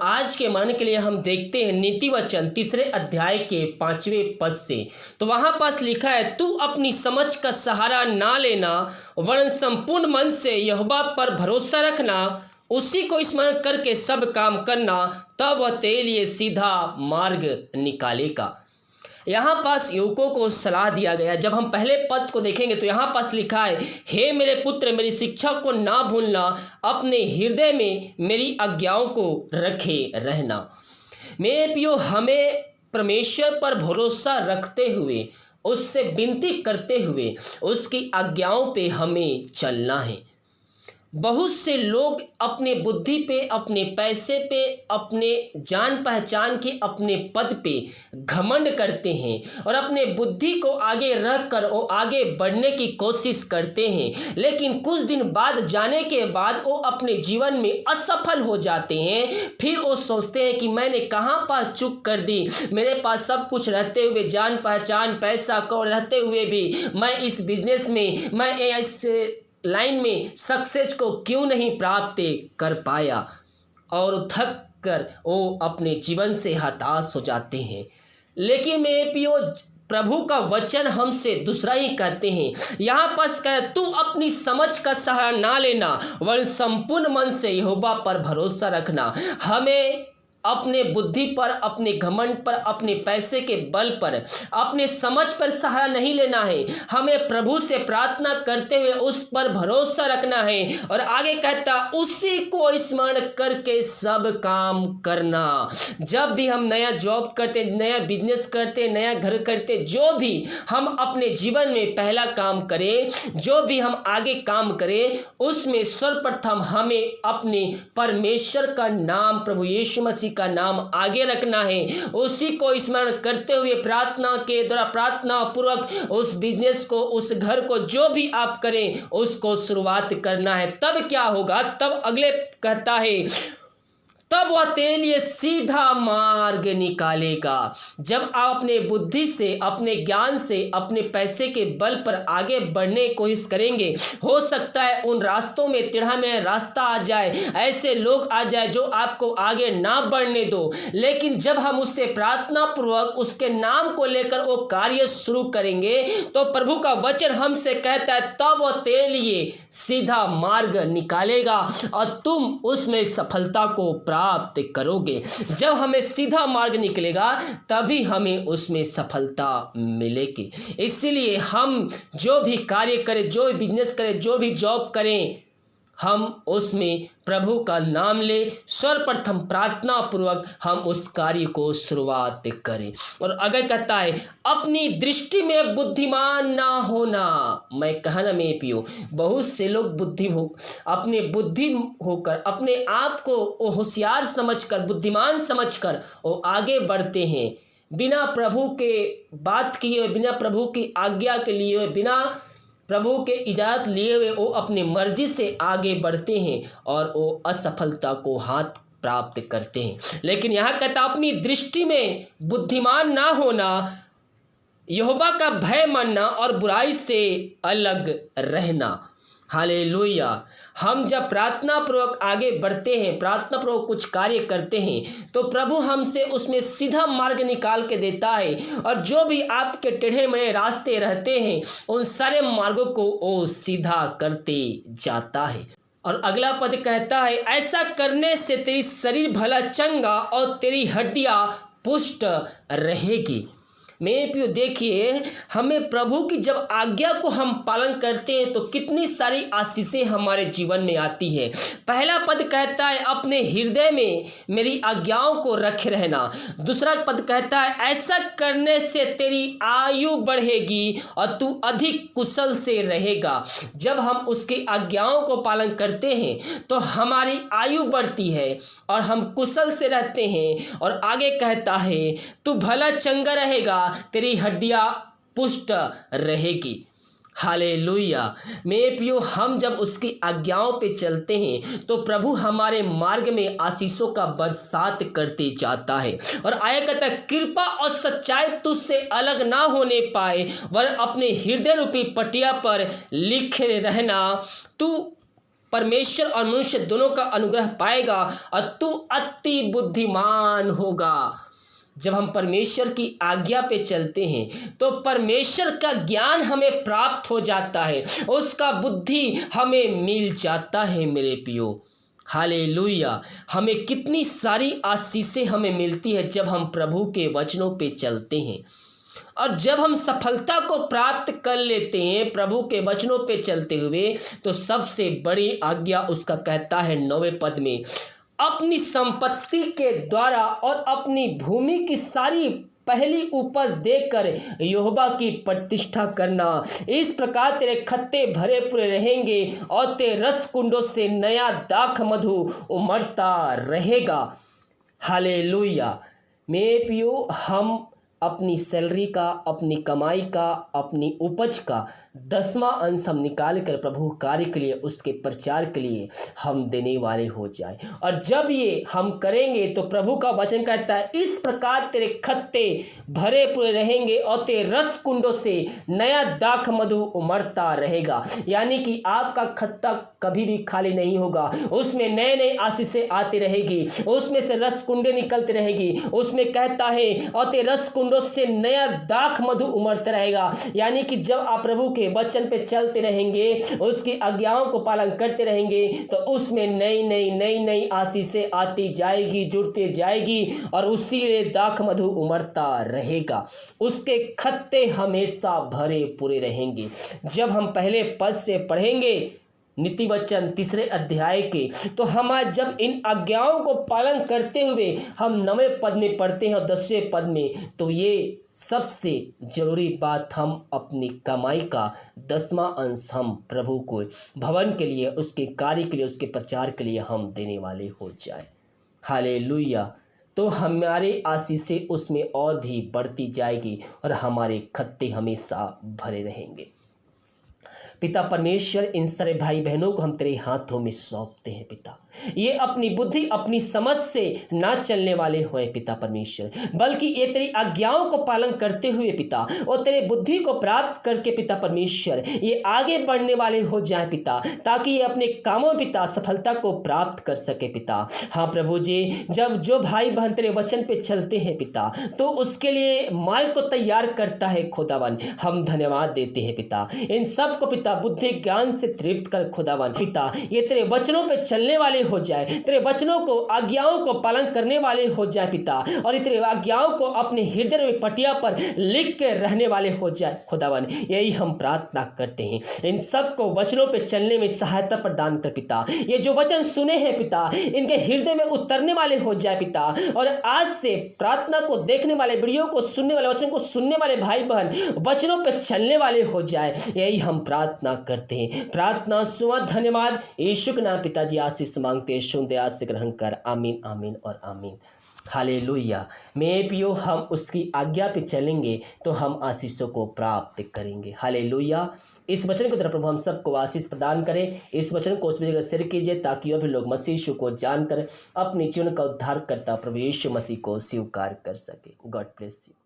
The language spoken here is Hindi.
आज के मन के लिए हम देखते हैं नीति वचन 3 अध्याय के 5वें पद से। तो वहां पास लिखा है, तू अपनी समझ का सहारा ना लेना, वरन संपूर्ण मन से यहोवा पर भरोसा रखना, उसी को स्मरण करके सब काम करना, तब वह तेरे लिए सीधा मार्ग निकालेगा। यहाँ पास युवकों को सलाह दिया गया। जब हम पहले पद को देखेंगे तो यहाँ पास लिखा है, हे मेरे पुत्र, मेरी शिक्षा को ना भूलना, अपने हृदय में मेरी आज्ञाओं को रखे रहना। मेरे प्रियो, हमें परमेश्वर पर भरोसा रखते हुए, उससे विनती करते हुए उसकी आज्ञाओं पे हमें चलना है। बहुत से लोग अपने बुद्धि पे, अपने पैसे पे, अपने जान पहचान के, अपने पद पे घमंड करते हैं और अपने बुद्धि को आगे रख कर वो आगे बढ़ने की कोशिश करते हैं, लेकिन कुछ दिन बाद जाने के बाद वो अपने जीवन में असफल हो जाते हैं। फिर वो सोचते हैं कि मैंने कहाँ पर चूक कर दी, मेरे पास सब कुछ रहते हुए, जान पहचान, पैसा को रहते हुए भी मैं इस बिजनेस में, मैं इस लाइन में सक्सेस को क्यों नहीं प्राप्त कर पाया, और थक कर वो अपने जीवन से हताश हो जाते हैं। लेकिन मेरे प्रियो, प्रभु का वचन हमसे दूसरा ही कहते हैं। यहाँ पास कहे, तू अपनी समझ का सहारा ना लेना, वरन संपूर्ण मन से यहोवा पर भरोसा रखना। हमें अपने बुद्धि पर, अपने घमंड पर, अपने पैसे के बल पर, अपने समझ पर सहारा नहीं लेना है। हमें प्रभु से प्रार्थना करते हुए उस पर भरोसा रखना है। और आगे कहता, उसी को स्मरण करके सब काम करना। जब भी हम नया जॉब करते, नया बिजनेस करते, नया घर करते, जो भी हम अपने जीवन में पहला काम करें, जो भी हम आगे काम करें, उसमें सर्वप्रथम हमें अपने परमेश्वर का नाम, प्रभु यीशु मसीह का नाम आगे रखना है। उसी को स्मरण करते हुए प्रार्थना के द्वारा, प्रार्थना पूर्वक उस बिजनेस को, उस घर को, जो भी आप करें उसको शुरुआत करना है। तब क्या होगा? तब अगले कहता है, तब वह तेरे लिए सीधा मार्ग निकालेगा। जब आप अपने बुद्धि से, अपने ज्ञान से, अपने पैसे के बल पर आगे बढ़ने की कोशिश करेंगे, हो सकता है उन रास्तों में टेढ़ा में रास्ता आ जाए, ऐसे लोग आ जाए जो आपको आगे ना बढ़ने दो। लेकिन जब हम उससे प्रार्थना पूर्वक उसके नाम को लेकर वो कार्य शुरू करेंगे, तो प्रभु का वचन हमसे कहता है, तब वह तेरे लिए सीधा मार्ग निकालेगा और तुम उसमें सफलता को प्राप्त करोगे। जब हमें सीधा मार्ग निकलेगा, तभी हमें उसमें सफलता मिलेगी। इसलिए हम जो भी कार्य करें, जो भी बिजनेस करें, जो भी जॉब करें, हम उसमें प्रभु का नाम ले, सर्वप्रथम प्रार्थना पूर्वक हम उस कार्य को शुरुआत करें। और अगर कहता है, अपनी दृष्टि में बुद्धिमान ना होना। मैं कहना में पियो, बहुत से लोग अपने बुद्धि होकर, अपने आप को होशियार समझकर, बुद्धिमान समझकर वो आगे बढ़ते हैं, बिना प्रभु के बात किए, बिना प्रभु की आज्ञा के लिए, बिना प्रभु के इजाज़त लिए हुए वो अपनी मर्जी से आगे बढ़ते हैं और वो असफलता को हाथ प्राप्त करते हैं। लेकिन यहाँ कहता, अपनी दृष्टि में बुद्धिमान ना होना, यहोवा का भय मानना और बुराई से अलग रहना। हालेलुया। हम जब प्रार्थना पूर्वक आगे बढ़ते हैं, प्रार्थना पूर्वक कुछ कार्य करते हैं, तो प्रभु हमसे उसमें सीधा मार्ग निकाल के देता है, और जो भी आपके टेढ़े मेढ़े रास्ते रहते हैं, उन सारे मार्गों को वो सीधा करते जाता है। और अगला पद कहता है, ऐसा करने से तेरी शरीर भला चंगा और तेरी हड्डियां पुष्ट रहेगी। मेरे प्रियो, देखिए, हमें प्रभु की जब आज्ञा को हम पालन करते हैं तो कितनी सारी आशीषें हमारे जीवन में आती है। पहला पद कहता है, अपने हृदय में मेरी आज्ञाओं को रखे रहना। दूसरा पद कहता है, ऐसा करने से तेरी आयु बढ़ेगी और तू अधिक कुशल से रहेगा। जब हम उसकी आज्ञाओं को पालन करते हैं तो हमारी आयु बढ़ती है और हम कुशल से रहते हैं। और आगे कहता है, तू भला चंगा रहेगा, तेरी हड्डियां पुष्ट रहेगी। हालेलुया। मेरे प्रियो, हम जब उसकी आज्ञाओं पे चलते हैं तो प्रभु हमारे मार्ग में आशीषों का बरसात करते जाता है। और आया कहता है, कृपा और सच्चाई तुझसे अलग ना होने पाए, वरन अपने हृदय रूपी पटिया पर लिखे रहना। तू परमेश्वर और मनुष्य दोनों का अनुग्रह पाएगा और तू अति बुद्धिमान होगा। जब हम परमेश्वर की आज्ञा पे चलते हैं तो परमेश्वर का ज्ञान हमें प्राप्त हो जाता है, उसका बुद्धि हमें मिल जाता है मेरे प्रियो। हालेलुया। हमें कितनी सारी आशीषें हमें मिलती है जब हम प्रभु के वचनों पे चलते हैं, और जब हम सफलता को प्राप्त कर लेते हैं प्रभु के वचनों पे चलते हुए, तो सबसे बड़ी आज्ञा उसका कहता है 9वें पद में, अपनी संपत्ति के द्वारा और अपनी भूमि की सारी पहली उपज देकर यहोवा की प्रतिष्ठा करना। इस प्रकार तेरे खत्ते भरे पूरे रहेंगे और तेरे रस कुंडों से नया दाख मधु उमड़ता रहेगा। हालेलुया। मेरे प्रियो, हम अपनी सैलरी का, अपनी कमाई का, अपनी उपज का 10वां अंश हम निकाल कर प्रभु कार्य के लिए, उसके प्रचार के लिए हम देने वाले हो जाए। और जब ये हम करेंगे तो प्रभु का वचन कहता है, इस प्रकार तेरे खत्ते भरे पूरे रहेंगे और तेरे रस कुंडों से नया दाख मधु उमड़ता रहेगा। यानी कि आपका खत्ता कभी भी खाली नहीं होगा, उसमें नए नए आशीषें आती रहेगी, उसमें से रस कुंडे निकलते रहेगी। उसमें कहता है और तेरे रस कुंडों से नया दाख मधु उमड़ता रहेगा। यानी कि जब आप प्रभु के वचन पे चलते रहेंगे, उसकी आज्ञाओं को पालन करते रहेंगे, तो उसमें नई नई नई नई आशीषें आती जाएगी, जुड़ती जाएगी, और उसी दाख मधु उमड़ता रहेगा। उसके खत्ते हमेशा भरे पूरे रहेंगे। जब हम पहले पद से पढ़ेंगे नीति वचन 3 अध्याय के, तो हम जब इन आज्ञाओं को पालन करते हुए हम 9वें पद में पढ़ते हैं और 10वें पद में, तो ये सबसे जरूरी बात, हम अपनी कमाई का 10वां अंश हम प्रभु को भवन के लिए, उसके कार्य के लिए, उसके प्रचार के लिए हम देने वाले हो जाए। हालेलुया। तो हमारे आशीषें उसमें और भी बढ़ती जाएगी और हमारे खत्ते हमेशा भरे रहेंगे। पिता परमेश्वर, इन सारे भाई बहनों को हम तेरे हाथों में सौंपते हैं पिता। ये अपनी बुद्धि, अपनी समझ से ना चलने वाले होए पिता परमेश्वर, बल्कि ये तेरी आज्ञाओं को पालन करते हुए पिता, और तेरे बुद्धि को प्राप्त करके पिता परमेश्वर ये आगे बढ़ने वाले हो जाए पिता, ताकि ये अपने कामों पिता सफलता को प्राप्त कर सके पिता। हाँ प्रभु जी, जब जो भाई बहन तेरे वचन पे चलते हैं पिता, तो उसके लिए मार्ग को तैयार करता है खुदावन। हम धन्यवाद देते हैं पिता। इन सब को पिता बुद्धि ज्ञान से तृप्त कर खुदावन पिता, ये तेरे वचनों पे चलने वाले हो जाए, तेरे वचनों को, आज्ञाओं को पालन करने वाले हो जाए पिता, और तेरे आज्ञाओं को अपने हृदय में पटिया पर लिख के रहने वाले हो जाए खुदावन। यही हम प्रार्थना करते हैं। इन सब को वचनों पे चलने में सहायता प्रदान कर पिता। ये जो वचन सुने हैं पिता, इनके हृदय में उतरने वाले हो जाए पिता, और आज से प्रार्थना को देखने वाले, वीडियो को सुनने वाले, वचन को सुनने वाले भाई बहन वचनों पे चलने वाले हो जाए। यही हम प्रार्थना करते हैं। प्रार्थना सुना, धन्यवाद यीशु के नाम पिताजी आशीष मांगते हैं, सुन दे, आज से ग्रहण कर। आमीन, आमीन और आमीन। हालेलुया। मेरे प्रियो, हम उसकी आज्ञा पे चलेंगे तो हम आशीषों को प्राप्त करेंगे। हालेलुया। इस वचन की तरफ प्रभु हम सबको आशीष प्रदान करें। इस वचन को उस जगह शेयर कीजिए ताकि और भी लोग मसीह यीशु को जानकर अपने जीवन का उद्धार करता प्रभु यीशु मसीह को स्वीकार कर सके। God bless you.